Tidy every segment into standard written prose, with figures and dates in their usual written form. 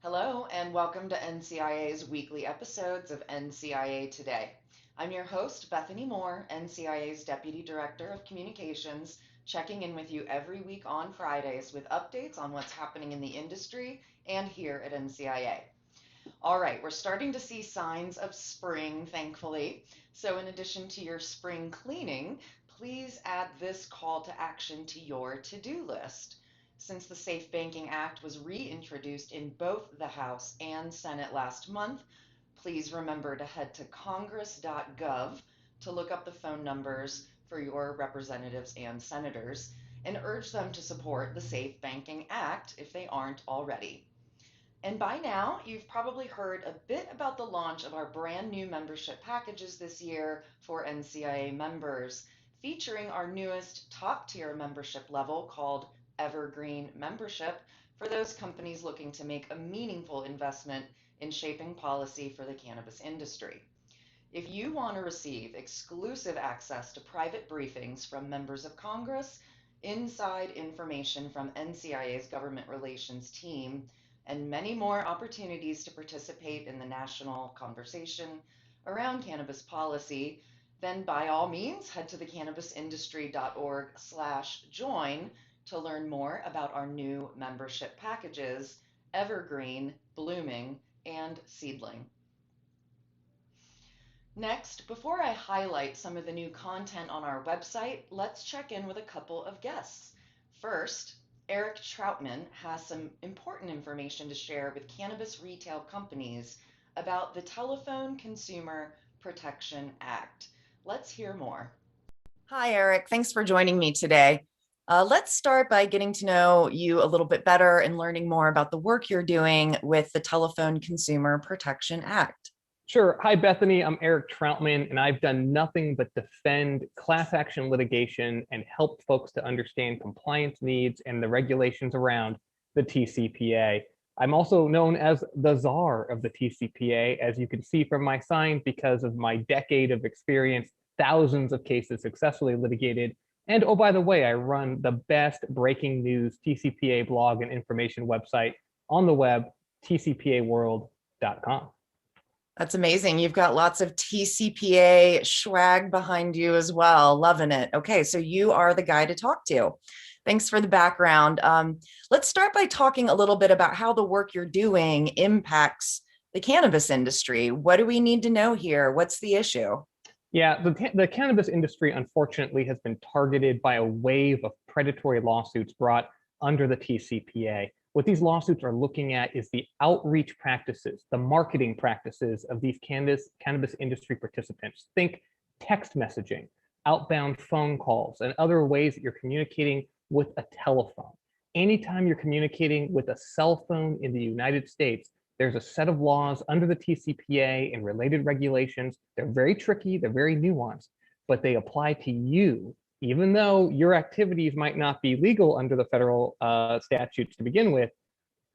Hello, and welcome to NCIA's weekly episodes of NCIA Today. I'm your host, Bethany Moore, NCIA's Deputy Director of Communications, checking in with you every week on Fridays with updates on what's happening in the industry and here at NCIA. All right, we're starting to see signs of spring, thankfully. So, in addition to your spring cleaning, please add this call to action to your to do list. Since the Safe Banking Act was reintroduced in both the House and Senate last month, please remember to head to congress.gov to look up the phone numbers for your representatives and senators and urge them to support the Safe Banking Act if they aren't already. And by now, you've probably heard a bit about the launch of our brand new membership packages this year for NCIA members, featuring our newest top tier membership level called Evergreen Membership for those companies looking to make a meaningful investment in shaping policy for the cannabis industry. If you want to receive exclusive access to private briefings from members of Congress, inside information from NCIA's government relations team, and many more opportunities to participate in the national conversation around cannabis policy, then by all means head to thecannabisindustry.org/join to learn more about our new membership packages, Evergreen, Blooming, and Seedling. Next, before I highlight some of the new content on our website, let's check in with a couple of guests. First, Eric Troutman has some important information to share with cannabis retail companies about the Telephone Consumer Protection Act. Let's hear more. Hi, Eric. Thanks for joining me today. Let's start by getting to know you a little bit better and learning more about the work you're doing with the Telephone Consumer Protection Act. Sure. Hi, Bethany. I'm Eric Troutman, and I've done nothing but defend class action litigation and help folks to understand compliance needs and the regulations around the TCPA. I'm also known as the czar of the TCPA, as you can see from my sign, because of my decade of experience, thousands of cases successfully litigated. And oh, by the way, I run the best breaking news TCPA blog and information website on the web, tcpaworld.com. That's amazing. You've got lots of TCPA swag behind you as well. Loving it. Okay, so you are the guy to talk to. Thanks for the background. Let's start by talking a little bit about how the work you're doing impacts the cannabis industry. What do we need to know here? What's the issue? Yeah, the cannabis industry, unfortunately, has been targeted by a wave of predatory lawsuits brought under the TCPA. What these lawsuits are looking at is the outreach practices, the marketing practices of these cannabis industry participants. Think text messaging, outbound phone calls, and other ways that you're communicating with a telephone. Anytime you're communicating with a cell phone in the United States, there's a set of laws under the TCPA and related regulations. They're very tricky, they're very nuanced, but they apply to you, even though your activities might not be legal under the federal statutes to begin with.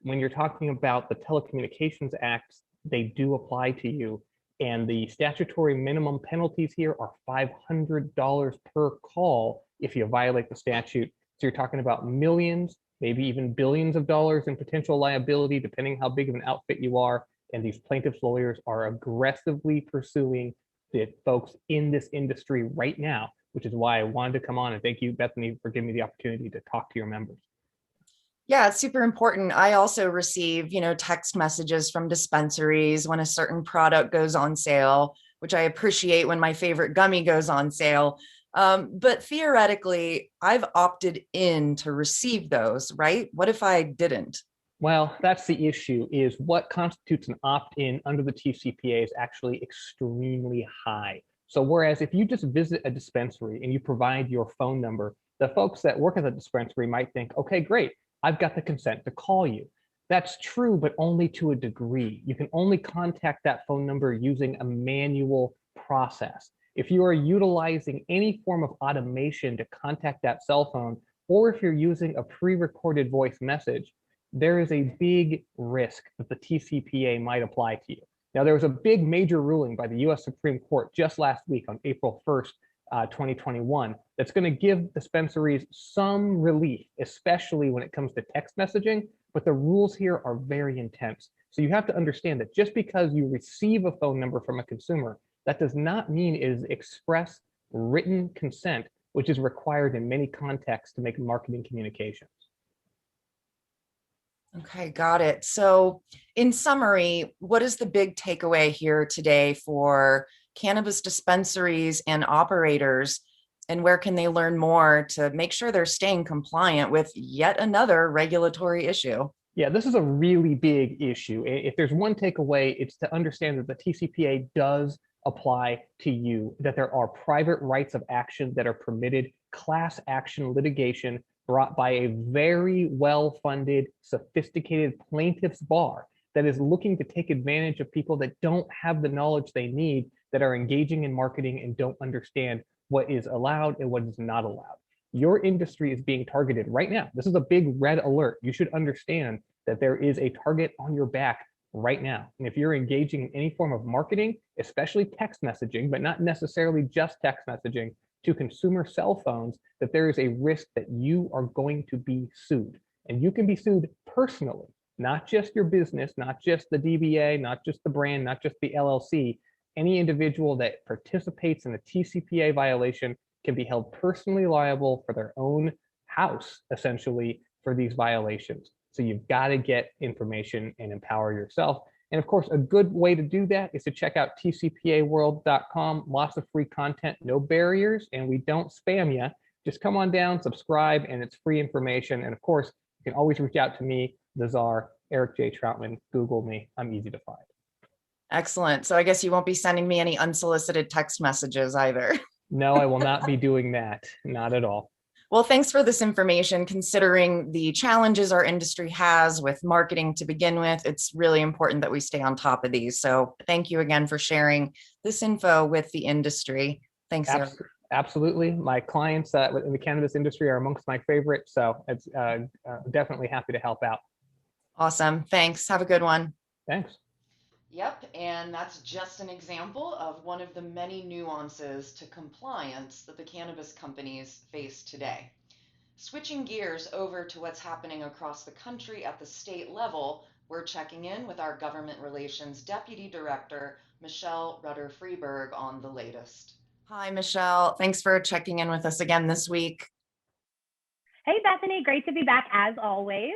When you're talking about the Telecommunications Act, they do apply to you. And the statutory minimum penalties here are $500 per call if you violate the statute. So you're talking about millions, maybe even billions of dollars in potential liability, depending how big of an outfit you are. And these plaintiffs' lawyers are aggressively pursuing the folks in this industry right now, which is why I wanted to come on and thank you, Bethany, for giving me the opportunity to talk to your members. Yeah, it's super important. I also receive, text messages from dispensaries when a certain product goes on sale, which I appreciate when my favorite gummy goes on sale. But theoretically, I've opted in to receive those, right? What if I didn't? Well, that's the issue, is what constitutes an opt-in under the TCPA is actually extremely high. So whereas if you just visit a dispensary and you provide your phone number, the folks that work at the dispensary might think, okay, great, I've got the consent to call you. That's true, but only to a degree. You can only contact that phone number using a manual process. If you are utilizing any form of automation to contact that cell phone, or if you're using a pre-recorded voice message, there is a big risk that the TCPA might apply to you. Now, there was a big major ruling by the US Supreme Court just last week on April 1st, 2021, that's going to give dispensaries some relief, especially when it comes to text messaging. But the rules here are very intense. So you have to understand that just because you receive a phone number from a consumer, that does not mean it is express written consent, which is required in many contexts to make marketing communications. Okay, got it. So in summary, what is the big takeaway here today for cannabis dispensaries and operators? And where can they learn more to make sure they're staying compliant with yet another regulatory issue? Yeah, this is a really big issue. If there's one takeaway, it's to understand that the TCPA does apply to you, that there are private rights of action that are permitted, class action litigation brought by a very well-funded, sophisticated plaintiff's bar that is looking to take advantage of people that don't have the knowledge they need, that are engaging in marketing and don't understand what is allowed and what is not allowed. Your industry is being targeted right now. This is a big red alert. You should understand that there is a target on your back right now. And if you're engaging in any form of marketing, especially text messaging, but not necessarily just text messaging to consumer cell phones, that there is a risk that you are going to be sued. And you can be sued personally, not just your business, not just the DBA, not just the brand, not just the LLC. Any individual that participates in a TCPA violation can be held personally liable for their own house, essentially, for these violations. So you've got to get information and empower yourself. And of course, a good way to do that is to check out tcpaworld.com. Lots of free content, no barriers, and we don't spam you. Just come on down, subscribe, and it's free information. And of course, you can always reach out to me, the Czar, Eric J. Troutman. Google me. I'm easy to find. Excellent. So I guess you won't be sending me any unsolicited text messages either. No, I will not be doing that. Not at all. Well, thanks for this information. Considering the challenges our industry has with marketing to begin with, it's really important that we stay on top of these. So thank you again for sharing this info with the industry. Thanks, Eric. Absolutely. My clients in the cannabis industry are amongst my favorites. So it's definitely happy to help out. Awesome. Thanks. Have a good one. Thanks. Yep, and that's just an example of one of the many nuances to compliance that the cannabis companies face today. Switching gears over to what's happening across the country at the state level, we're checking in with our Government Relations Deputy Director, Michelle Rutter Freeburg, on the latest. Hi, Michelle. Thanks for checking in with us again this week. Hey, Bethany. Great to be back as always.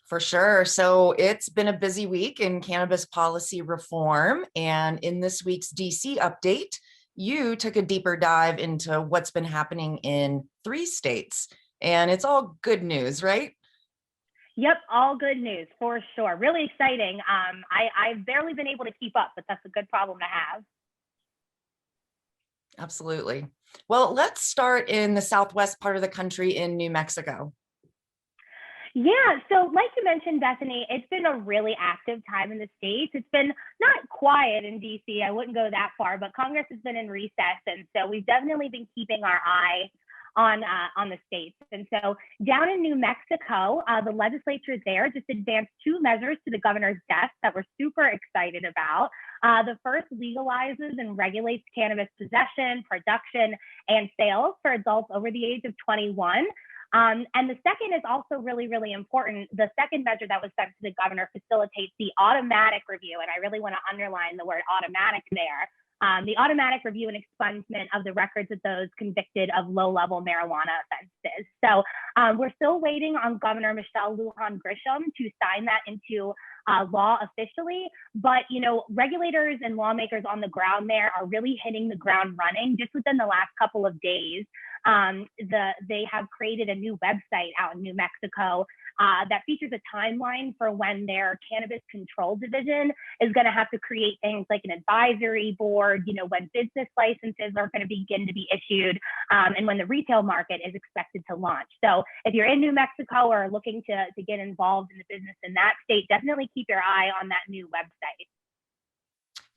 For sure. So it's been a busy week in cannabis policy reform. And in this week's DC update, you took a deeper dive into what's been happening in 3 states. And it's all good news, right? Yep, all good news for sure. Really exciting. I've barely been able to keep up, but that's a good problem to have. Absolutely. Well, let's start in the southwest part of the country in New Mexico. Yeah, so like you mentioned, Bethany, it's been a really active time in the States. It's been not quiet in DC. I wouldn't go that far, but Congress has been in recess. And so we've definitely been keeping our eye on the states. And so down in New Mexico, the legislature there just advanced 2 measures to the governor's desk that we're super excited about. The first legalizes and regulates cannabis possession, production, and sales for adults over the age of 21. And the second is also really, really important. The second measure that was sent to the governor facilitates the automatic review. And I really want to underline the word automatic there. The automatic review and expungement of the records of those convicted of low-level marijuana offenses. So we're still waiting on Governor Michelle Lujan Grisham to sign that into law officially. But, you know, regulators and lawmakers on the ground there are really hitting the ground running just within the last couple of days. They have created a new website out in New Mexico that features a timeline for when their cannabis control division is going to have to create things like an advisory board, you know, when business licenses are going to begin to be issued, and when the retail market is expected to launch. So if you're in New Mexico or looking to get involved in the business in that state, definitely keep your eye on that new website.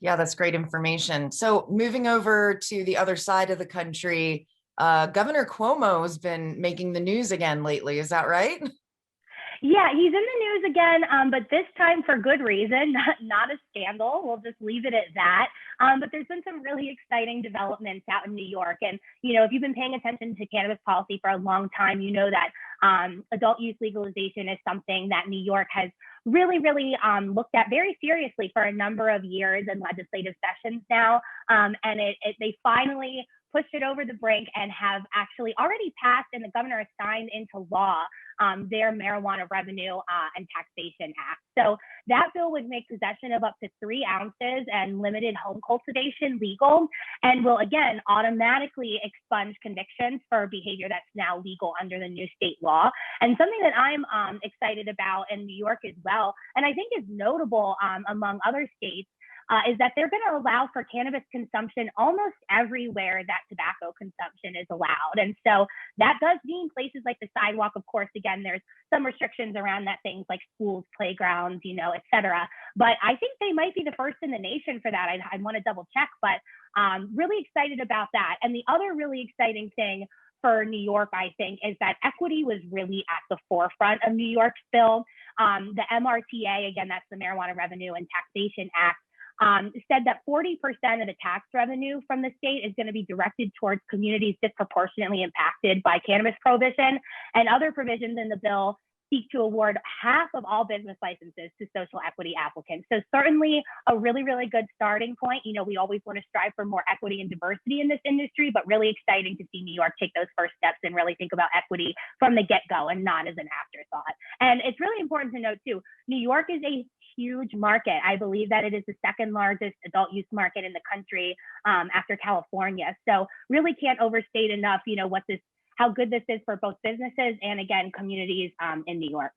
Yeah, that's great information. So moving over to the other side of the country, Governor Cuomo has been making the news again lately. Is that right? Yeah, he's in the news again, but this time for good reason, not a scandal. We'll just leave it at that. But there's been some really exciting developments out in New York. And, you know, if you've been paying attention to cannabis policy for a long time, you know that adult use legalization is something that New York has really looked at very seriously for a number of years in legislative sessions now. And they finally pushed it over the brink and have actually already passed, and the governor has signed into law their Marijuana Revenue and Taxation Act. So that bill would make possession of up to 3 ounces and limited home cultivation legal, and will again automatically expunge convictions for behavior that's now legal under the new state law. And something that I'm excited about in New York as well, and I think is notable among other states, is that they're going to allow for cannabis consumption almost everywhere that tobacco consumption is allowed. And so that does mean places like the sidewalk. Of course, again, there's some restrictions around that, things like schools, playgrounds, et cetera. But I think they might be the first in the nation for that. I want to double check, but really excited about that. And the other really exciting thing for New York, I think, is that equity was really at the forefront of New York's bill. The MRTA, again, that's the Marijuana Revenue and Taxation Act, said that 40% of the tax revenue from the state is going to be directed towards communities disproportionately impacted by cannabis prohibition, and other provisions in the bill seek to award half of all business licenses to social equity applicants. So certainly a really good starting point. We always want to strive for more equity and diversity in this industry, but really exciting to see New York take those first steps and really think about equity from the get-go and not as an afterthought. And it's really important to note too, New York is a huge market. I believe that it is the second largest adult use market in the country after California. So really can't overstate enough, how good this is for both businesses and, again, communities in New York.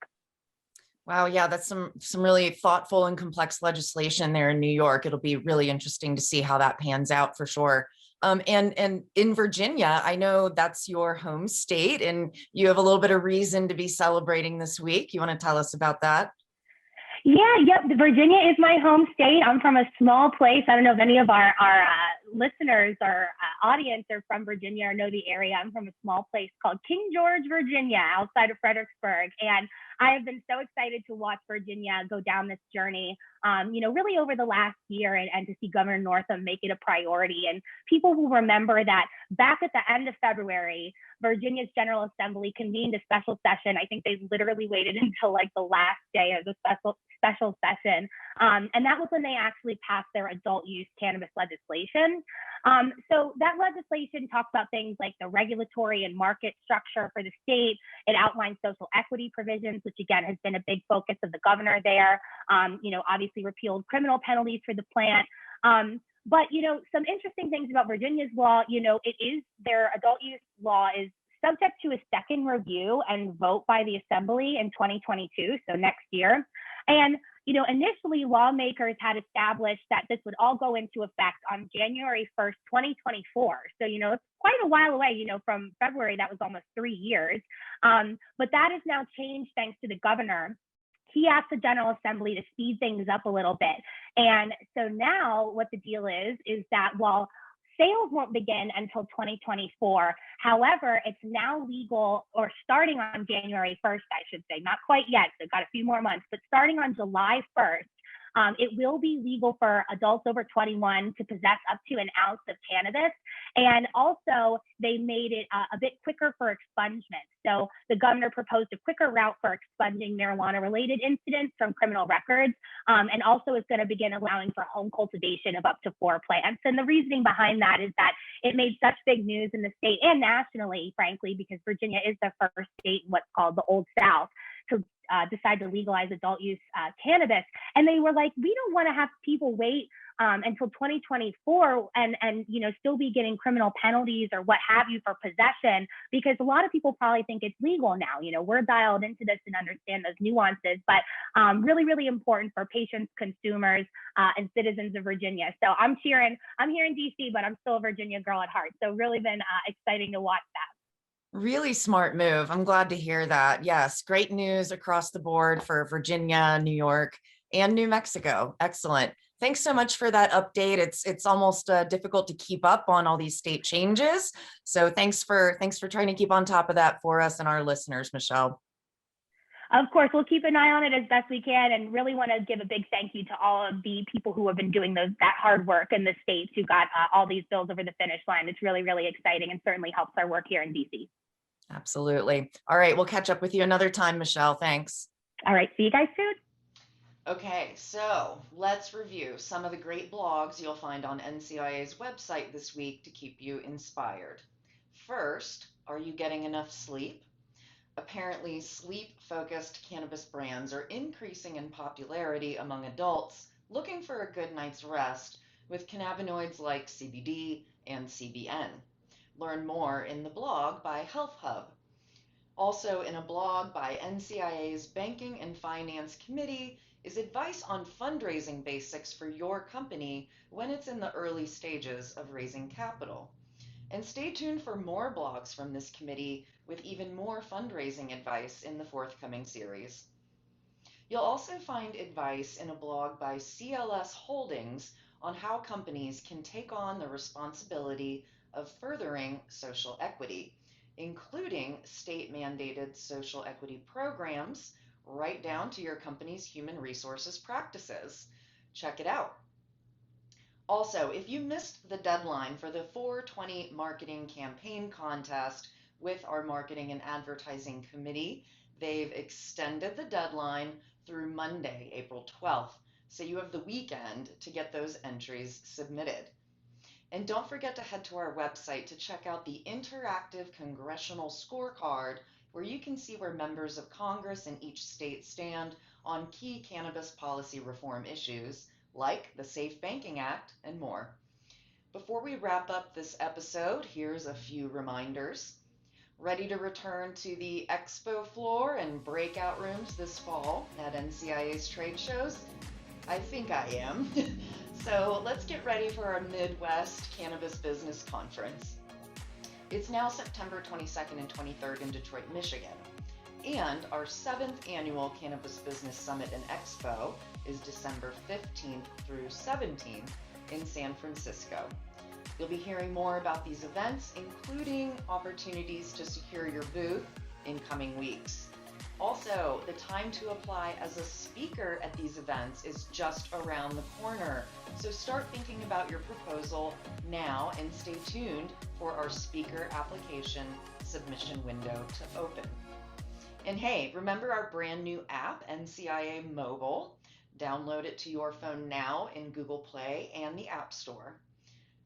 Wow, yeah, that's some really thoughtful and complex legislation there in New York. It'll be really interesting to see how that pans out for sure. And in Virginia, I know that's your home state, and you have a little bit of reason to be celebrating this week. You want to tell us about that? Yep. Virginia is my home state. I'm from a small place. I don't know if any of our listeners or audience are from Virginia or know the area. I'm from a small place called King George, Virginia, outside of Fredericksburg. And I have been so excited to watch Virginia go down this journey, really over the last year, and to see Governor Northam make it a priority. And people will remember that back at the end of February, Virginia's General Assembly convened a special session. I think they literally waited until like the last day of the special session. And that was when they actually passed their adult use cannabis legislation. So that legislation talks about things like the regulatory and market structure for the state. It outlines social equity provisions, which again has been a big focus of the governor there. Obviously repealed criminal penalties for the plant. But some interesting things about Virginia's law, their adult use law is subject to a second review and vote by the Assembly in 2022, so next year. And initially lawmakers had established that this would all go into effect on January 1st, 2024. So, it's quite a while away, from February, that was almost 3 years. But that has now changed thanks to the governor. He asked the General Assembly to speed things up a little bit. And so now what the deal is that while sales won't begin until 2024. However, it's now legal, or starting on January 1st, I should say, not quite yet, so got a few more months, but starting on July 1st, it will be legal for adults over 21 to possess up to an ounce of cannabis. And also they made it a bit quicker for expungement. So the governor proposed a quicker route for expunging marijuana related incidents from criminal records. And also is going to begin allowing for home cultivation of up to 4 plants. And the reasoning behind that is that it made such big news in the state and nationally, frankly, because Virginia is the first state in what's called the Old South to decide to legalize adult use cannabis. And they were like, we don't want to have people wait until 2024 and still be getting criminal penalties or what have you for possession, because a lot of people probably think it's legal now. We're dialed into this and understand those nuances, but really, really important for patients, consumers, and citizens of Virginia. So I'm here in DC, but I'm still a Virginia girl at heart. So really been exciting to watch that. Really smart move. I'm glad to hear that. Yes, great news across the board for Virginia, New York, and New Mexico. Excellent. Thanks so much for that update. It's almost difficult to keep up on all these state changes. So thanks for trying to keep on top of that for us and our listeners, Michelle. Of course, we'll keep an eye on it as best we can, and really want to give a big thank you to all of the people who have been doing that hard work in the states who got all these bills over the finish line. It's really, really exciting and certainly helps our work here in DC. Absolutely. All right, we'll catch up with you another time, Michelle. Thanks. All right, see you guys soon. Okay, so let's review some of the great blogs you'll find on NCIA's website this week to keep you inspired. First, are you getting enough sleep? Apparently, sleep-focused cannabis brands are increasing in popularity among adults looking for a good night's rest with cannabinoids like CBD and CBN. Learn more in the blog by Health Hub. Also, in a blog by NCIA's Banking and Finance Committee is advice on fundraising basics for your company when it's in the early stages of raising capital. And stay tuned for more blogs from this committee with even more fundraising advice in the forthcoming series. You'll also find advice in a blog by CLS Holdings on how companies can take on the responsibility of furthering social equity, including state-mandated social equity programs, right down to your company's human resources practices. Check it out. Also, if you missed the deadline for the 420 Marketing Campaign Contest with our Marketing and Advertising Committee, they've extended the deadline through Monday, April 12th. So you have the weekend to get those entries submitted. And don't forget to head to our website to check out the interactive congressional scorecard where you can see where members of Congress in each state stand on key cannabis policy reform issues like the Safe Banking Act and more. Before we wrap up this episode, here's a few reminders. Ready to return to the expo floor and breakout rooms this fall at NCIA's trade shows? I think I am. So let's get ready for our Midwest Cannabis Business Conference. It's now September 22nd and 23rd in Detroit, Michigan. And our 7th annual Cannabis Business Summit and Expo is December 15th through 17th in San Francisco. You'll be hearing more about these events, including opportunities to secure your booth in coming weeks. Also, the time to apply as a speaker at these events is just around the corner. So start thinking about your proposal now and stay tuned for our speaker application submission window to open. And hey, remember our brand new app, NCIA Mobile? Download it to your phone now in Google Play and the App Store.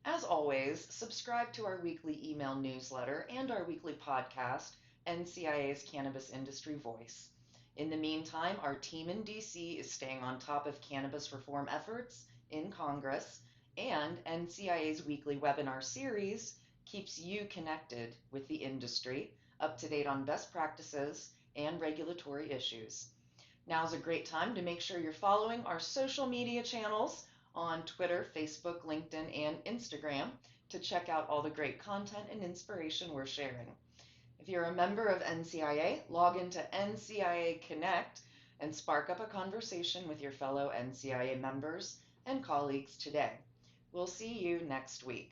As always, subscribe to our weekly email newsletter and our weekly podcast, NCIA's Cannabis Industry Voice. In the meantime, our team in DC is staying on top of cannabis reform efforts in Congress, and NCIA's weekly webinar series keeps you connected with the industry, up to date on best practices and regulatory issues. Now's a great time to make sure you're following our social media channels on Twitter, Facebook, LinkedIn, and Instagram to check out all the great content and inspiration we're sharing. If you're a member of NCIA, log into NCIA Connect and spark up a conversation with your fellow NCIA members and colleagues today. We'll see you next week.